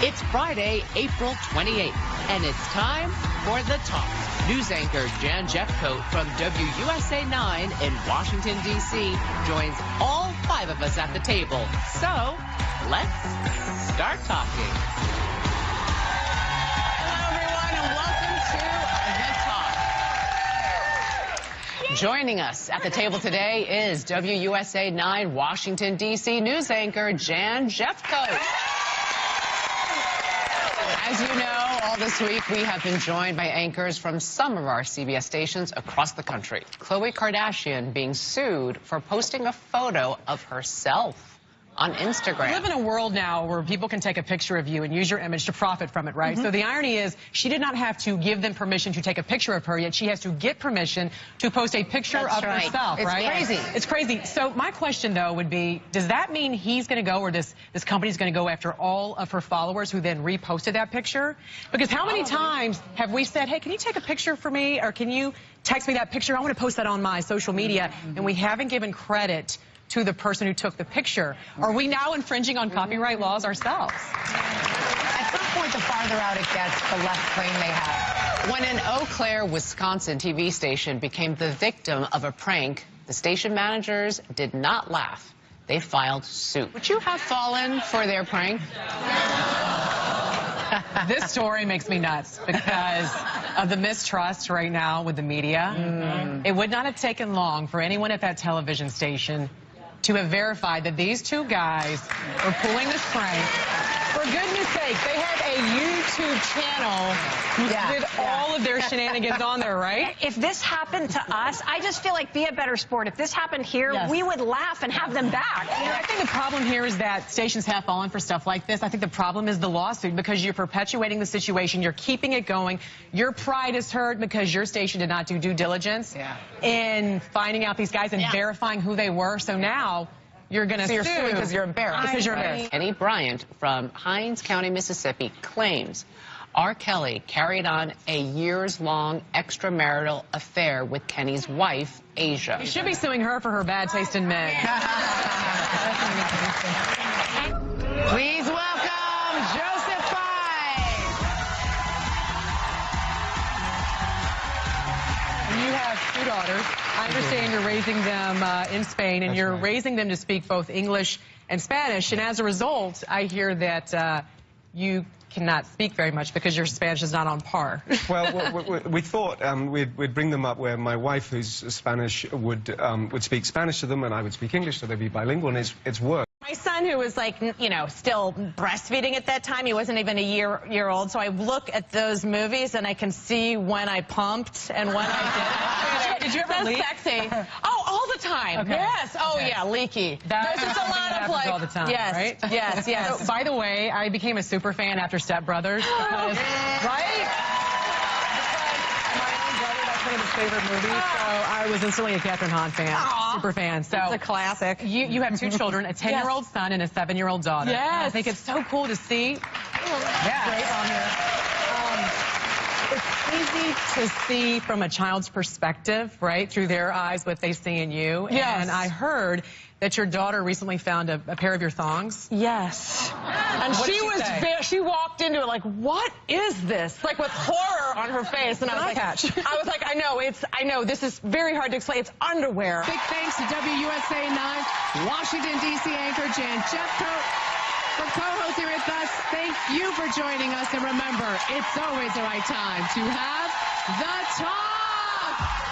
It's Friday, April 28th, and it's time for The Talk. News anchor Jan Jeffcoat from WUSA 9 in Washington, D.C. joins all five of us at the table. So, let's start talking. Hello, everyone, and welcome to The Talk. Joining us at the table today is WUSA 9 Washington, D.C. news anchor Jan Jeffcoat. As you know, all this week we have been joined by anchors from some of our CBS stations across the country. Khloe Kardashian being sued for posting a photo of herself on Instagram. We live in a world now where people can take a picture of you and use your image to profit from it, right? So the irony is she did not have to give them permission to take a picture of her, yet she has to get permission to post a picture of herself, right? It's crazy. It's crazy. So my question, though, would be, does that mean he's going to go, or this company's going to go after all of her followers who then reposted that picture? Because how many times have we said, hey, can you take a picture for me, or can you text me that picture? I want to post that on my social media, and we haven't given credit to the person who took the picture. Are we now infringing on copyright laws ourselves? At some point, the farther out it gets, the less claim they have. When an Eau Claire, Wisconsin TV station became the victim of a prank, the station managers did not laugh. They filed suit. Would you have fallen for their prank? This story makes me nuts because of the mistrust right now with the media. It would not have taken long for anyone at that television station to have verified that these two guys were pulling this prank. For goodness sake, they have a YouTube channel with all of their shenanigans on there, right? If this happened to us, I just feel like be a better sport. If this happened here, we would laugh and have them back. You know, I think the problem here is that stations have fallen for stuff like this. I think the problem is the lawsuit, because you're perpetuating the situation. You're keeping it going. Your pride is hurt because your station did not do due diligence in finding out these guys and verifying who they were. So now you're going to sue. You're suing because you're embarrassed. Because you're embarrassed. Kenny Bryant from Hinds County, Mississippi, claims R. Kelly carried on a years-long extramarital affair with Kenny's wife, Asia. You should be suing her for her bad taste in men. Please welcome Joseph Five. You have two daughters. I understand you're raising them in Spain, and you're raising them to speak both English and Spanish. And as a result, I hear that you cannot speak very much because your Spanish is not on par. Well, we thought we'd bring them up where my wife, who's Spanish, would speak Spanish to them, and I would speak English, so they'd be bilingual, and it's worked. My son, who was like, you know, still breastfeeding at that time, he wasn't even a year old, so I look at those movies and I can see when I pumped and when I did. Did you ever leak? Sexy. Oh, all the time. Okay. Yes. Oh, yeah, leaky. That's just a lot of like all the time, yes, right? yes, yes. So, by the way, I became a super fan after Step Brothers. Because, right? My own brother, that's one of his favorite movies. So I was instantly a Catherine Hahn fan. Super fan. So it's a classic. You have two children, a 10-year-old son and a 7-year-old daughter. Yes. I think it's so cool to see. Great on here. It's easy to see from a child's perspective, right, through their eyes, what they see in you. Yes. And I heard that your daughter recently found a pair of your thongs. Yes. And What did she say? she walked into it like, what is this? Like with horror on her face. And I was like, I know, this is very hard to explain. It's underwear. Big thanks to WUSA 9 Washington, D.C. anchor Jan Jeffcoat for co-hosting with us. Thank you for joining us. And remember, it's always the right time to have The Talk.